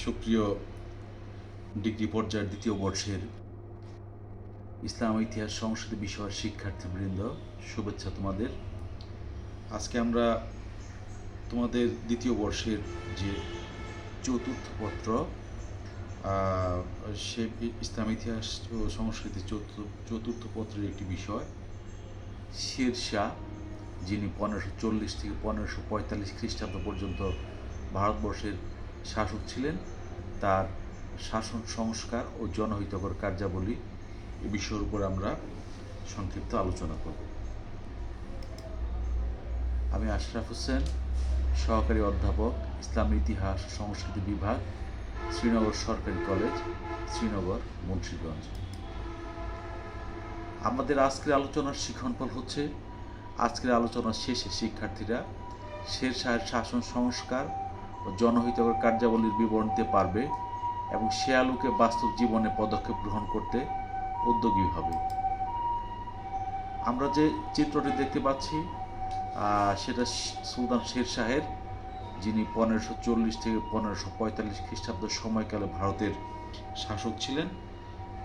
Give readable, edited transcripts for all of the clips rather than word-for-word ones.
সুপ্রিয় ডিগ্রি পর্যায়ের দ্বিতীয় বর্ষের ইসলাম ইতিহাস সংস্কৃতি বিষয়ের শিক্ষার্থীবৃন্দ, শুভেচ্ছা তোমাদের। আজকে আমরা তোমাদের দ্বিতীয় বর্ষের যে চতুর্থ পত্র, সে ইসলাম ইতিহাস ও সংস্কৃতি চতুর্থ পত্রের একটি বিষয় শের শাহ, যিনি 1540 থেকে 1545 খ্রিস্টাব্দ পর্যন্ত ভারতবর্ষের শাসক ছিলেন, তার শাসন সংস্কার ও জনহিতকর কার্যাবলী এ বিষয়ের উপর আমরা সংক্ষিপ্ত আলোচনা করব। আমি আশরাফ হোসেন, সহকারী অধ্যাপক, ইসলাম ইতিহাস সংস্কৃতি বিভাগ, শ্রীনগর সরকারি কলেজ, শ্রীনগর, মুন্সিগঞ্জ। আমাদের আজকের আলোচনার শিক্ষণফল হচ্ছে, আজকের আলোচনার শেষে শিক্ষার্থীরা শের শাহের শাসন সংস্কার ও জনহিতকর কার্যাবলীর বিবরণ দিতে পারবে এবং সে আলোকে বাস্তব জীবনে পদক্ষেপ গ্রহণ করতে উদ্যোগী হবে। আমরা যে চিত্রটি দেখতে পাচ্ছি সেটা সুলতান শের শাহের, যিনি 1540 থেকে 1545 খ্রিস্টাব্দ সময়কালে ভারতের শাসক ছিলেন।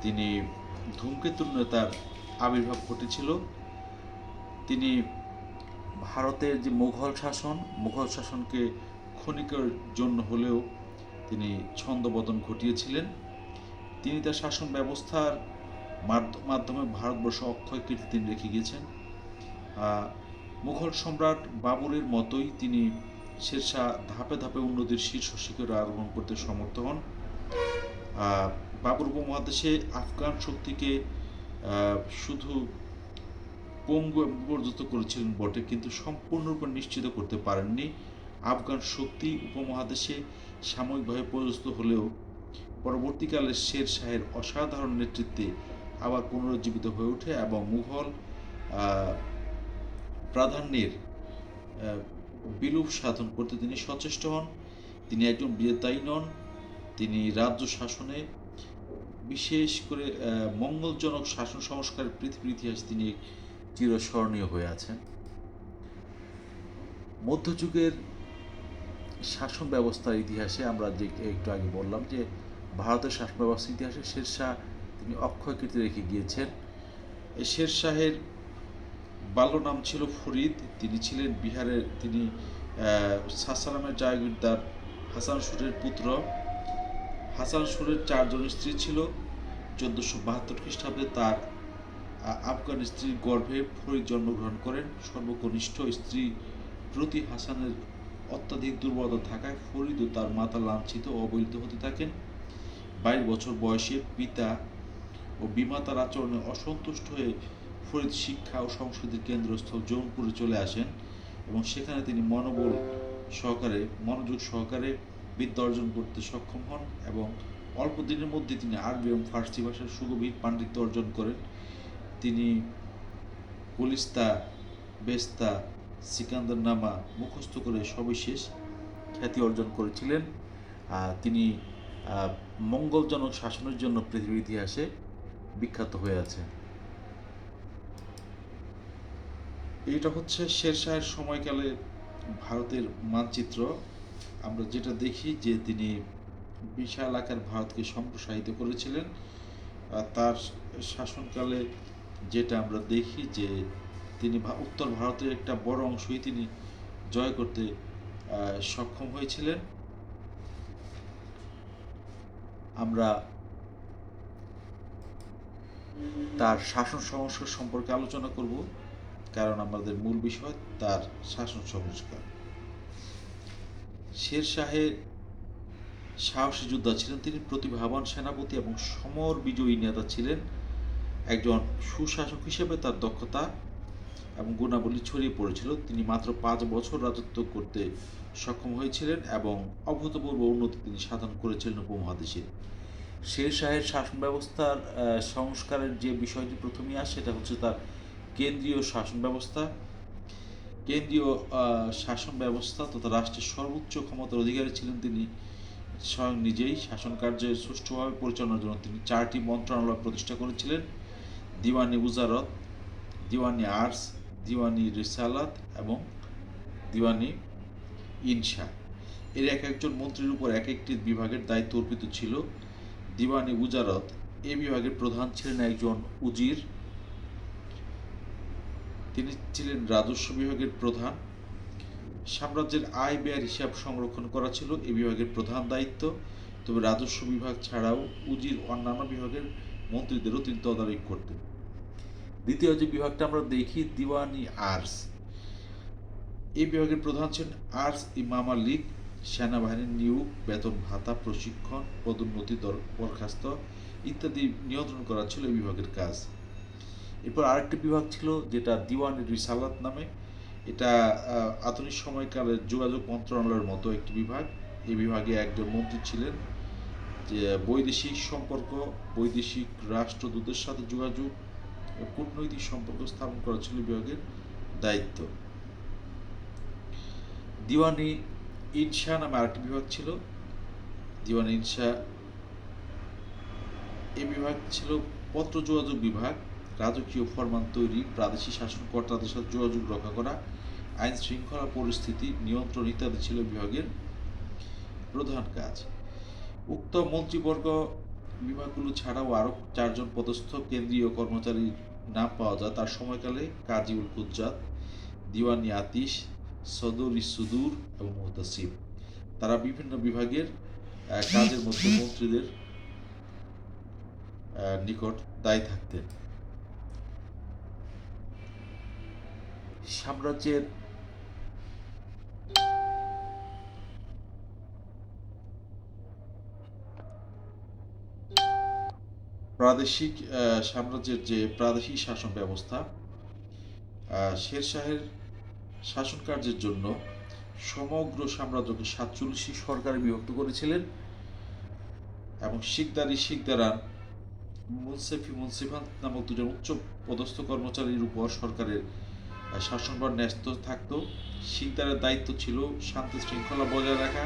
তিনি ধূমকেতুর নেতার আবির্ভাব ঘটেছিল। তিনি ভারতের যে মুঘল শাসনকে ক্ষণিকের জন্য হলেও তিনি ছন্দপতন ঘটিয়েছিলেন। তিনি তার শাসন ব্যবস্থার মাধ্যমে ভারতবর্ষ অক্ষয় কীর্তি তিনি রেখে গিয়েছেন। মুঘল সম্রাট বাবরের মতোই তিনি শেরশাহ ধাপে ধাপে উন্নতির শীর্ষ শিখরে আরোহণ করতে সমর্থ হন। বাবর উপমহাদেশে আফগান শক্তিকে শুধু পঙ্গু পর্যন্ত করেছিলেন বটে, কিন্তু সম্পূর্ণরূপে নিশ্চিত করতে পারেননি। আফগান শক্তি উপমহাদেশে সাময়িকভাবে পর্যস্ত হলেও পরবর্তীকালে শের শাহের অসাধারণ নেতৃত্বে আবার পুনরুজ্জীবিত হয়ে ওঠে এবং মুঘল প্রাধান্যের বিলোপ সাধন করতে তিনি সচেষ্ট হন। তিনি একজন বিজেতাই নন, তিনি রাজ্য শাসনে বিশেষ করে মঙ্গলজনক শাসন সংস্কারের পৃথিবীর ইতিহাস তিনি চিরস্মরণীয় হয়ে আছেন। মধ্যযুগের শাসন ব্যবস্থার ইতিহাসে আমরা যে একটু আগে বললাম যে ভারতের শাসন ব্যবস্থার ইতিহাসে শের শাহ তিনি অক্ষয় কীর্তি রেখে গিয়েছেন। শের শাহের বাল্য নাম ছিল ফরিদ। তিনি ছিলেন বিহারের, তিনি সাসারামের জায়গিরদার হাসান সুরের পুত্র। হাসান সুরের 4 জন স্ত্রী ছিল। 1472 খ্রিস্টাব্দে তার আফগান স্ত্রীর গর্ভে ফরিদ জন্মগ্রহণ করেন। সর্বকনিষ্ঠ স্ত্রী প্রতি হাসানের অত্যাধিক দুর্বলতা থাকায় ফরিদ ও তার মাতা লাঞ্ছিত ও অবহেলিত হতে থাকেন। 22 বছর বয়সে পিতা ও বিমাতার আচরণে অসন্তুষ্ট হয়ে ফরিদ শিক্ষা ও সংস্কৃতির কেন্দ্রস্থল জৌনপুরে চলে আসেন এবং সেখানে তিনি মনোযোগ সহকারে বিদ্যা অর্জন করতে সক্ষম হন এবং অল্প দিনের মধ্যে তিনি আরবি এবং ফার্সি ভাষার সুগভীর পাণ্ডিত্য অর্জন করেন। তিনি গুলিস্তা, বেস্তা, সিকান্দার নামা মুখস্থ করে সবিশেষ খ্যাতি অর্জন করেছিলেন। তিনি মঙ্গলজনক শাসনের জন্য পৃথিবীর ইতিহাসে বিখ্যাত হয়ে আছেন। এইটা হচ্ছে শের শাহের সময়কালে ভারতের মানচিত্র। আমরা যেটা দেখি যে তিনি বিশাল আকার ভারতকে সম্প্রসারিত করেছিলেন। তার শাসনকালে যেটা আমরা দেখি যে তিনি উত্তর ভারতের একটা বড় অংশই তিনি জয় করতে সক্ষম হয়েছিলেন। আমরা তার শাসন সংস্কার সম্পর্কে আলোচনা করব, কারণ আমাদের মূল বিষয় তার শাসন সংস্কার। শের শাহের সাহসী যোদ্ধা ছিলেন তিনি, প্রতিভাবান সেনাপতি এবং সমর বিজয়ী নেতা ছিলেন। একজন সুশাসক হিসেবে তার দক্ষতা এবং গুণাবলী ছড়িয়ে পড়েছিল। তিনি মাত্র 5 বছর রাজত্ব করতে সক্ষম হয়েছিলেন এবং অভূতপূর্ব উন্নতি তিনি সাধন করেছিলেন উপমহাদেশে। শের শাহের শাসন ব্যবস্থার সংস্কারের যে বিষয়টি প্রথমেই আসে সেটা হচ্ছে তার কেন্দ্রীয় শাসন ব্যবস্থা। কেন্দ্রীয় শাসন ব্যবস্থা তথা রাষ্ট্রের সর্বোচ্চ ক্ষমতার অধিকারী ছিলেন তিনি স্বয়ং নিজেই। শাসন কার্যের সুষ্ঠুভাবে পরিচালনার জন্য তিনি 4টি মন্ত্রণালয় প্রতিষ্ঠা করেছিলেন: দিওয়ানি উজারত, দিওয়ানি আর্টস, দিওয়ানি রিসালাত এবং দিওয়ানি ইনশা। এর এক একজন মন্ত্রীর উপর এক একটি বিভাগের দায়িত্ব অর্পিত ছিল। দিওয়ানি উজারত এই বিভাগের প্রধান ছিলেন একজন উজির। তিনি ছিলেন রাজস্ব বিভাগের প্রধান। সাম্রাজ্যের আয় ব্যয়ের হিসাব সংরক্ষণ করা ছিল এই বিভাগের প্রধান দায়িত্ব। তবে রাজস্ব বিভাগ ছাড়াও উজির অন্যান্য বিভাগের মন্ত্রীদেরও তিনি তদারকি করতেন। দ্বিতীয় যে বিভাগটা আমরা দেখি, দিওয়ানি আর্স। এই বিভাগের প্রধান ছিলেন আর্স ইমাম মালিক। সেনাবাহিনীর নিয়োগ, বেতন ভাতা, প্রশিক্ষণ, পদোন্নতি, বরখাস্ত ইত্যাদি নিয়ন্ত্রণ করা ছিল এই বিভাগের কাজ। এরপর আরেকটি বিভাগ ছিল যেটা দিওয়ানি রিসালাত নামে। এটা আধুনিক সময়কালের যোগাযোগ মন্ত্রণালয়ের মতো একটি বিভাগ। এই বিভাগে একজন মন্ত্রী ছিলেন, যে বৈদেশিক সম্পর্ক, বৈদেশিক রাষ্ট্রদূতের সাথে যোগাযোগ, কূটনৈতিক সম্পর্ক স্থাপন করা ছিল বিভাগের দায়িত্ব। দিওয়ানি ইনশা নামে আরেকটি বিভাগ ছিল। দিওয়ানি ইনশা এই বিভাগ ছিল পত্র যোগাযোগ বিভাগ। রাজকীয় ফরমান তৈরি, প্রাদেশিক শাসনকর্তাদের সাথে যোগাযোগ রক্ষা করা, আইন শৃঙ্খলা পরিস্থিতি নিয়ন্ত্রণ ইত্যাদি ছিল বিভাগের প্রধান কাজ। উক্ত মন্ত্রীবর্গ বিভাগগুলো ছাড়াও আরও 4 জন পদস্থ কেন্দ্রীয় কর্মচারীর নাম পাওয়া যায় তার সময়কালে: কাজী উল কুজ্জাত, দিওয়ানি আতিশ, সদরি সুদূর এবং মুহতাসিব। তারা বিভিন্ন বিভাগের কাজের মধ্যে মন্ত্রীদের নিকট দায়ী থাকতেন। সাম্রাজ্যের সাম্রাজ্যের যে প্রাদেশিক শাসন ব্যবস্থা, শের শাহের শাসন কার্যের জন্য সমগ্র সাম্রাজ্যকে 47টি সরকারে বিভক্ত করেছিলেন এবং শিকদারান, মুন্সিফান নামক দুজন উচ্চ পদস্থ কর্মচারীর উপর সরকারের শাসনভার ন্যস্ত থাকত। শিকদারের দায়িত্ব ছিল শান্তি শৃঙ্খলা বজায় রাখা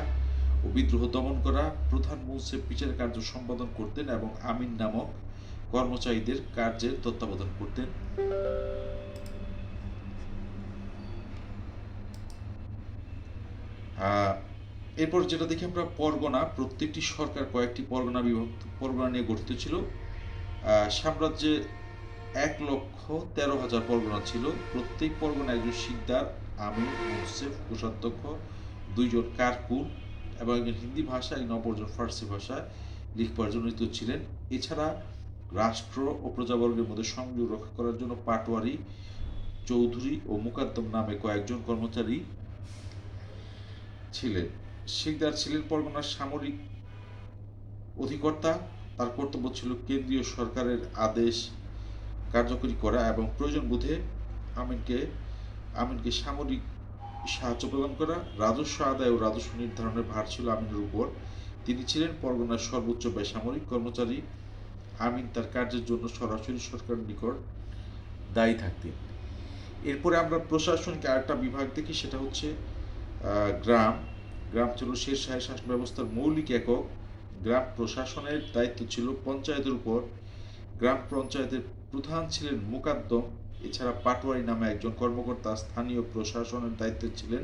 ও বিদ্রোহ দমন করা। প্রধান মুন্সিফ বিচার কার্য সম্পাদন করতেন এবং আমিন নামক কর্মচারীদের কার্যের তত্ত্বাবধান করতেন। এরপর যেটা দেখি আমরা, পরগনা। প্রত্যেকটি সরকার কয়েকটি পরগনা নিয়ে গঠিত ছিল। সাম্রাজ্যে 1,13,000 পরগনা ছিল। প্রত্যেক পরগনা একজন শিকদার, আমির, মুন্সিফ, কোষাধ্যক্ষ, 2 জন কারকুন এবং একজন হিন্দি ভাষা এবং অপরজন ফার্সি ভাষায় লিখবার জন্য নিযুক্ত ছিলেন। এছাড়া রাষ্ট্র ও প্রজাবর্গের মধ্যে সংযোগ রক্ষা করার জন্য পাটোয়ারি, চৌধুরী ও মুকাদ্দম নামে কয়েকজন কর্মচারী ছিলেন। শিকদার ছিলেন পরগনার সামরিক অধিকর্তা। তার কর্তব্য ছিল কেন্দ্রীয় সরকারের আদেশ কার্যকরী করা এবং প্রয়োজন বোধে আমিনকে সামরিক সাহায্য প্রদান করা। রাজস্ব আদায় ও রাজস্ব নির্ধারণের ভার ছিল আমিনের উপর। তিনি ছিলেন পরগনার সর্বোচ্চ বেসামরিক কর্মচারী। আমিন তার কার্যের জন্য সরাসরি সরকারের নিকট দায়ী থাকতেন। এরপরে আমরা প্রশাসনিক আরেকটা বিভাগ দেখি, সেটা হচ্ছে গ্রাম। গ্রাম ছিল শের শাহের শাসন ব্যবস্থার মৌলিক একক। গ্রাম প্রশাসনের দায়িত্ব ছিল পঞ্চায়েতের উপর। গ্রাম পঞ্চায়েতের প্রধান ছিলেন মুকাদ্দম। এছাড়া পাটোয়ারি নামে একজন কর্মকর্তা স্থানীয় প্রশাসনের দায়িত্বে ছিলেন।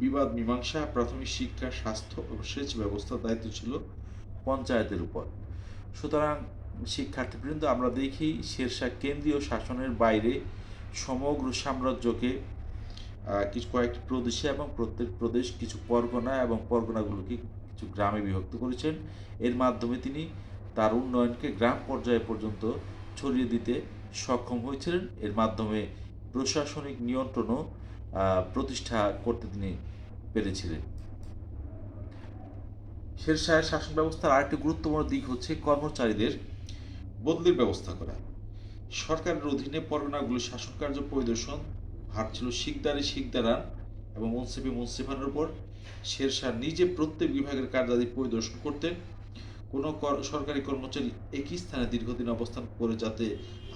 বিবাদ মীমাংসা, প্রাথমিক শিক্ষা, স্বাস্থ্য ও সেচ ব্যবস্থার দায়িত্ব ছিল পঞ্চায়েতের উপর। সুতরাং শিক্ষার্থীবৃন্দ, আমরা দেখি শেরশাহ কেন্দ্রীয় শাসনের বাইরে সমগ্র সাম্রাজ্যকে কয়েকটি প্রদেশে এবং প্রত্যেক প্রদেশ কিছু পরগনা এবং পরগনাগুলোকে কিছু গ্রামে বিভক্ত করেছেন। এর মাধ্যমে তিনি তার উন্নয়নকে গ্রাম পর্যায়ে পর্যন্ত ছড়িয়ে দিতে সক্ষম হয়েছিলেন। এর মাধ্যমে প্রশাসনিক নিয়ন্ত্রণও প্রতিষ্ঠা করতে তিনি পেরেছিলেন। শের শাহের শাসন ব্যবস্থার আরেকটি গুরুত্বপূর্ণ দিক হচ্ছে কর্মচারীদের বদলির ব্যবস্থা করা। সরকারের অধীনে পরগনাগুলো শাসন কার্য পরিদর্শন ভার ছিল শিকদারান এবং মুন্সিফানের উপর। শের শাহ নিজে প্রত্যেক বিভাগের কার্যাদি পরিদর্শন করতেন। কোনো সরকারি কর্মচারী একই স্থানে দীর্ঘদিন অবস্থান করে যাতে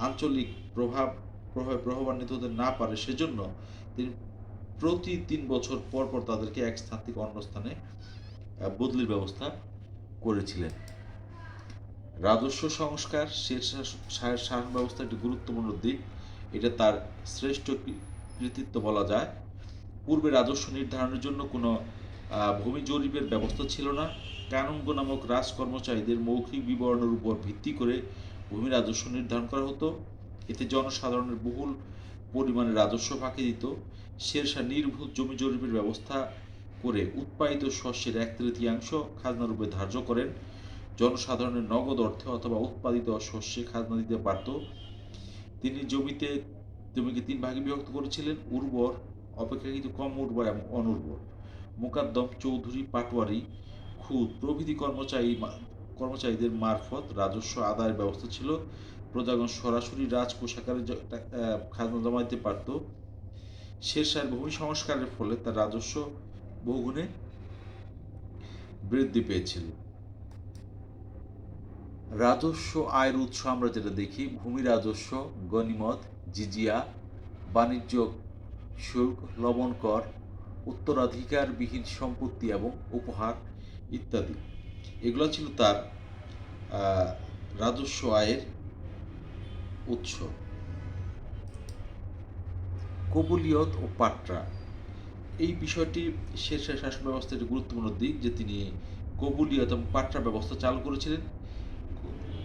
আঞ্চলিক প্রভাবে প্রভাবান্বিত হতে না পারে, সেজন্য তিনি প্রতি 3 বছর পর পর তাদেরকে এক স্থান থেকে অন্য স্থানে বদলির ব্যবস্থা করেছিলেন। রাজস্ব সংস্কার শের শাহের শাসন ব্যবস্থা একটি গুরুত্বপূর্ণ দিক। এটা তার শ্রেষ্ঠ কৃতিত্ব বলা যায়। পূর্বে রাজস্ব নির্ধারণের জন্য কোনো ভূমি জরিপের ব্যবস্থা ছিল না। কানুনগো নামক রাজকর্মচারীদের মৌখিক বিবরণের উপর ভিত্তি করে ভূমি রাজস্ব নির্ধারণ করা হতো। এতে জনসাধারণের বহুল পরিমাণে রাজস্ব ফাঁকি দিত। শেরশাহ নির্ভুল জমি জরিপের ব্যবস্থা করে উৎপাদিত শস্যের 1/3 খাজনা রূপে ধার্য করেন। জনসাধারণের নগদ অর্থে অথবা উৎপাদিত শস্যে খাজনা দিতে পারত। তিনি জমিকে 3 ভাগে বিভক্ত করেছিলেন: উর্বর, অপেক্ষাকৃত কম উর্বর এবং অনুর্বর। মোকাদ্দম, চৌধুরী, পাটোয়ারি, খুদ প্রভৃতি কর্মচারীদের মারফত রাজস্ব আদায়ের ব্যবস্থা ছিল। প্রজাগণ সরাসরি রাজকোষাগারে খাজনা জমা দিতে পারত। শেরশাহের ভূমি সংস্কারের ফলে তার রাজস্ব বহুগুণে বৃদ্ধি পেয়েছিল। রাজস্ব আয়ের উৎস আমরা যেটা দেখি: ভূমি রাজস্ব, গনিমত, জিজিয়া, বাণিজ্য শুল্ক, লবণ কর, উত্তরাধিকারবিহীন সম্পত্তি এবং উপহার ইত্যাদি। এগুলো ছিল তার রাজস্ব আয়ের উৎস। কবুলিয়ত ও পাট্রা, এই বিষয়টি শেরশাহ শাসন ব্যবস্থার একটি গুরুত্বপূর্ণ দিক যে তিনি কবুলিয়ত এবং পাট্রা ব্যবস্থা চালু করেছিলেন।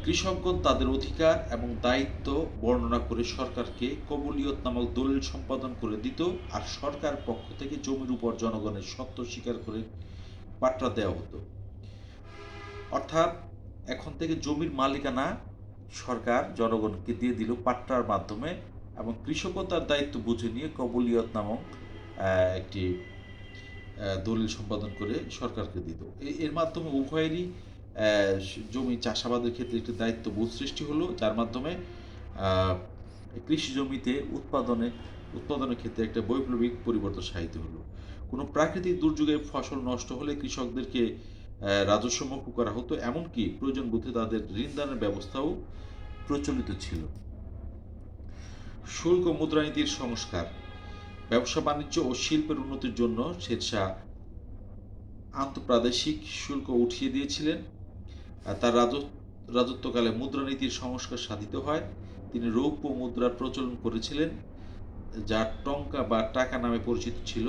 কৃষকগণ তাদের অধিকার এবং দায়িত্ব বর্ণনা করে সরকারকে কবুলিয়ত নামক দলিল সম্পাদন করে দিত, আর সরকার পক্ষ থেকে জমির উপর জনগণের সত্ত্ব স্বীকার করে পাট্রা দেওয়া হতো। অর্থাৎ এখন থেকে জমির মালিকানা সরকার জনগণকে দিয়ে দিল পাট্রার মাধ্যমে, এবং কৃষকও তার দায়িত্ব বুঝে নিয়ে কবুলিয়ত নামক একটি দলিল সম্পাদন করে সরকারকে দিত। এর মাধ্যমে উভয়েরই জমি চাষাবাদের ক্ষেত্রে একটি দায়িত্ববোধ সৃষ্টি হলো, যার মাধ্যমে কৃষি জমিতে উৎপাদনের ক্ষেত্রে একটা বৈপ্লবিক পরিবর্তন সাধিত হলো। কোনো প্রাকৃতিক দুর্যোগে ফসল নষ্ট হলে কৃষকদেরকে রাজস্ব মকুব করা হতো, এমনকি প্রয়োজন বোধে তাদের ঋণদানের ব্যবস্থাও প্রচলিত ছিল। শুল্ক ও মুদ্রানীতির সংস্কার, ব্যবসা বাণিজ্য ও শিল্পের উন্নতির জন্য শেরশাহ আন্তঃপ্রাদেশিক শুল্ক উঠিয়ে দিয়েছিলেন। তার রাজত্বকালে মুদ্রানীতির সংস্কার সাধিত হয়। তিনি রৌপ্য মুদ্রার প্রচলন করেছিলেন, যা টঙ্কা বা টাকা নামে পরিচিত ছিল।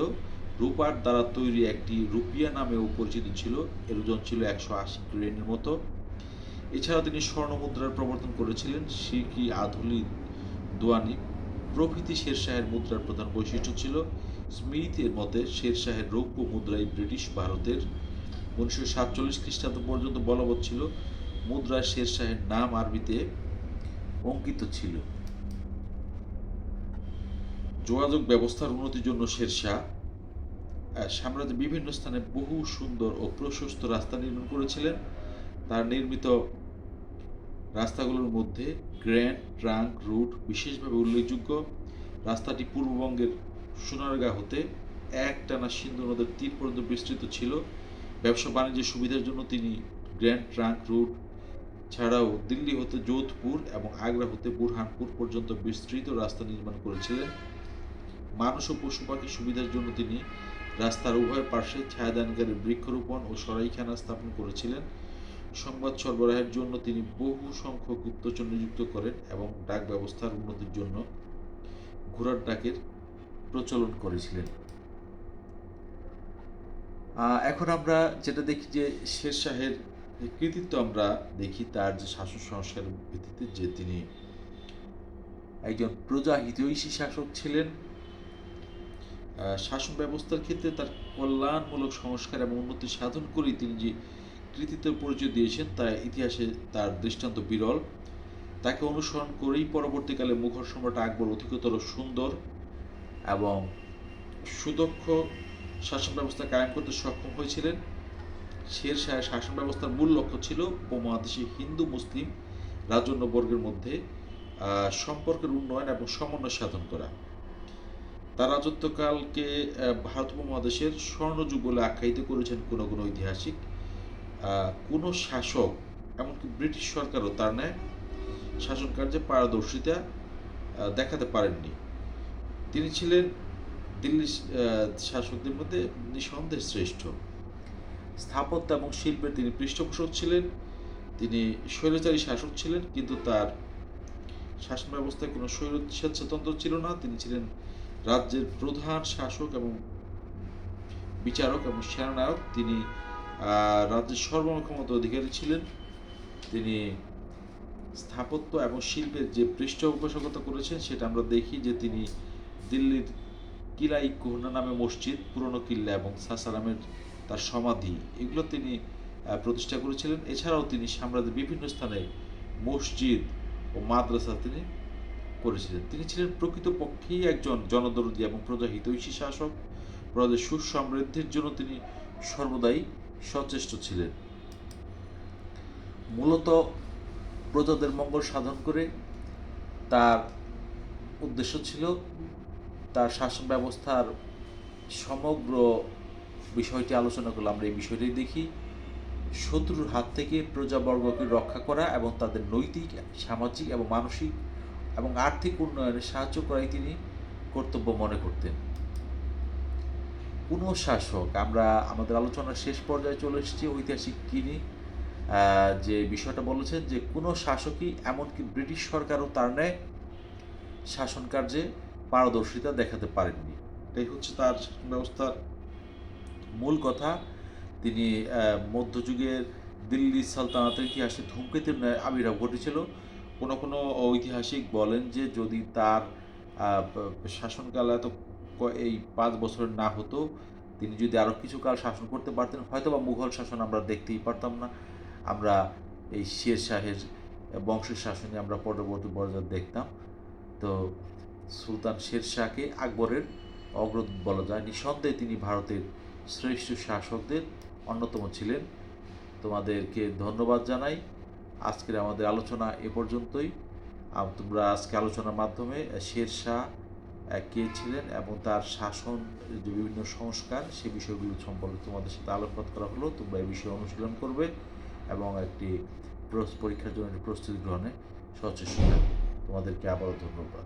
রূপার দ্বারা তৈরি একটি রুপিয়া নামেও পরিচিত ছিল, এর ওজন ছিল 180 গ্রেনের মতো। এছাড়াও তিনি স্বর্ণ মুদ্রার প্রবর্তন করেছিলেন। সিকি, আধুলি, দোয়ানি প্রভৃতি শেরশাহের মুদ্রার প্রধান বৈশিষ্ট্য ছিল। স্মিথ এর মতে শেরশাহের রৌপ্য মুদ্রাই ব্রিটিশ ভারতের 1947 খ্রিস্টাব্দ পর্যন্ত বলবৎ ছিল। মুদ্রায় শেরশাহের নাম আরবিতে অঙ্কিত ছিল। যোগাযোগ ব্যবস্থার উন্নতির জন্য শেরশাহ সাম্রাজ্যের বিভিন্ন স্থানে বহু সুন্দর ও প্রশস্ত রাস্তা নির্মাণ করেছিলেন। তার নির্মিত রাস্তাগুলোর মধ্যে গ্র্যান্ড ট্রাঙ্ক রুট বিশেষভাবে উল্লেখযোগ্য। রাস্তাটি পূর্ববঙ্গের সোনারগাঁ হতে একটানা সিন্ধু নদের তীর পর্যন্ত বিস্তৃত ছিল। ব্যবসা বাণিজ্যের সুবিধার জন্য তিনি গ্র্যান্ড ট্রাঙ্ক রুট ছাড়াও দিল্লি হতে যোধপুর এবং আগ্রা হতে বুরহানপুর পর্যন্ত বিস্তৃত রাস্তা নির্মাণ করেছিলেন। মানুষ ও পশু পাখির সুবিধার জন্য তিনি রাস্তার উভয় পার্শ্বে ছায়াদানকারী বৃক্ষরোপণ ও সরাইখানা স্থাপন করেছিলেন। সংবাদ সরবরাহের জন্য তিনি বহু সংখ্যক গুপ্তচর নিযুক্ত করেন এবং ডাক ব্যবস্থার উন্নতির জন্য ঘোড়ার ডাকের প্রচলন করেছিলেন। এখন আমরা যেটা দেখি যে শেরশাহের কৃতিত্ব আমরা দেখি তার যে শাসন সংস্কারের ভিত্তিতে, যে তিনি একজন প্রজা হিতৈষী শাসক ছিলেন। শাসন ব্যবস্থার ক্ষেত্রে তার কল্যাণমূলক সংস্কার এবং উন্নতি সাধন করেই তিনি যে কৃতিত্বের পরিচয় দিয়েছেন তা ইতিহাসে তার দৃষ্টান্ত বিরল। তাকে অনুসরণ করেই পরবর্তীকালে মুঘল সম্রাট আকবর অধিকতর সুন্দর এবং সুদক্ষ শাসন ব্যবস্থা কায়েম করতে সক্ষম হয়েছিলেন। শেরশাহের শাসন ব্যবস্থার মূল লক্ষ্য ছিল উপমহাদেশে হিন্দু মুসলিম রাজন্যবর্গের মধ্যে সম্পর্কের উন্নয়ন এবং সমন্বয় সাধন করা। তার রাজত্বকালকে ভারত উপমহাদেশের স্বর্ণযুগ বলে আখ্যায়িত করেছেন কোনো কোনো ঐতিহাসিক। কোনো শাসক, এমনকি ব্রিটিশ সরকারও তার ন্যায় শাসন কার্যে পারদর্শিতা দেখাতে পারেননি। তিনি ছিলেন দিল্লি শাসকদের মধ্যে নিঃসন্দেহে শ্রেষ্ঠ। স্থাপত্য এবং শিল্পে তিনি পৃষ্ঠপোষক ছিলেন। তিনি স্বৈরাচারী শাসক ছিলেন, কিন্তু তার শাসন ব্যবস্থায় কোনো স্বেচ্ছাতন্ত্র ছিল না। তিনি ছিলেন রাজ্যের প্রধান শাসক এবং বিচারক এবং সেনানায়ক। তিনি রাজ্যের সর্বমোট ক্ষমতা অধিকারী ছিলেন। তিনি স্থাপত্য এবং শিল্পের যে পৃষ্ঠপোষকতা করেছেন সেটা আমরা দেখি যে তিনি দিল্লির কিলাই কুহনা নামে মসজিদ, পুরনো কিল্লা এবং সাসারামের তার সমাধি, এগুলো তিনি প্রতিষ্ঠা করেছিলেন। এছাড়াও তিনি সাম্রাজ্যের বিভিন্ন স্থানে মসজিদ ও মাদ্রাসা তিনি করেছিলেন। তিনি ছিলেন প্রকৃতপক্ষেই একজন জনদরদী এবং প্রজাহিতৈষী শাসক। প্রজাদের সুসমৃদ্ধির জন্য তিনি সর্বদাই সচেষ্ট ছিলেন। মূলত প্রজাদের মঙ্গল সাধন করে তার উদ্দেশ্য ছিল তার শাসন ব্যবস্থার সমগ্র বিষয়টি আলোচনা করলে আমরা এই বিষয়টাই দেখি, শত্রুর হাত থেকে প্রজাবর্গকে রক্ষা করা এবং তাদের নৈতিক, সামাজিক এবং মানসিক এবং আর্থিক উন্নয়নে সাহায্য করাই তিনি কর্তব্য মনে করতেন। কোনো শাসক, আমরা আমাদের আলোচনার শেষ পর্যায়ে চলে এসেছি ঐতিহাসিক কিনি যে বিষয়টা বলেছেন যে কোনো শাসকই এমনকি ব্রিটিশ সরকারও তার ন্যায় শাসন কার্যে পারদর্শিতা দেখাতে পারেননি। এটাই হচ্ছে তার শাসন ব্যবস্থার মূল কথা। তিনি মধ্যযুগের দিল্লি সালতানাতের ইতিহাসে ধূমকেতুর ন্যায় আবির্ভাব ঘটেছিল। কোনো ঐতিহাসিক বলেন যে যদি তার শাসনকাল এই ৫ বছরের না হতো, তিনি যদি আরও কিছু কাল শাসন করতে পারতেন, হয়তো বা মুঘল শাসন আমরা দেখতেই পারতাম না। আমরা এই শের শাহের বংশের শাসনে আমরা পরবর্তী পর্যায়ে দেখতাম। তো সুলতান শের শাহকে আকবরের অগ্রদূত বলা যায়। নিঃসন্দেহে তিনি ভারতের শ্রেষ্ঠ শাসকদের অন্যতম ছিলেন। তোমাদেরকে ধন্যবাদ জানাই। আজকের আমাদের আলোচনা এ পর্যন্তই। তোমরা আজকে আলোচনার মাধ্যমে শের শাহ কে ছিলেন এবং তার শাসন যে বিভিন্ন সংস্কার সে বিষয়গুলো সম্পর্কে তোমাদের সাথে আলোকপাত করা হলো। তোমরা এই বিষয়ে অনুশীলন করবে এবং একটি পরীক্ষার জন্য প্রস্তুতি গ্রহণে সচেষ্ট থাকবে। তোমাদেরকে আবারও ধন্যবাদ।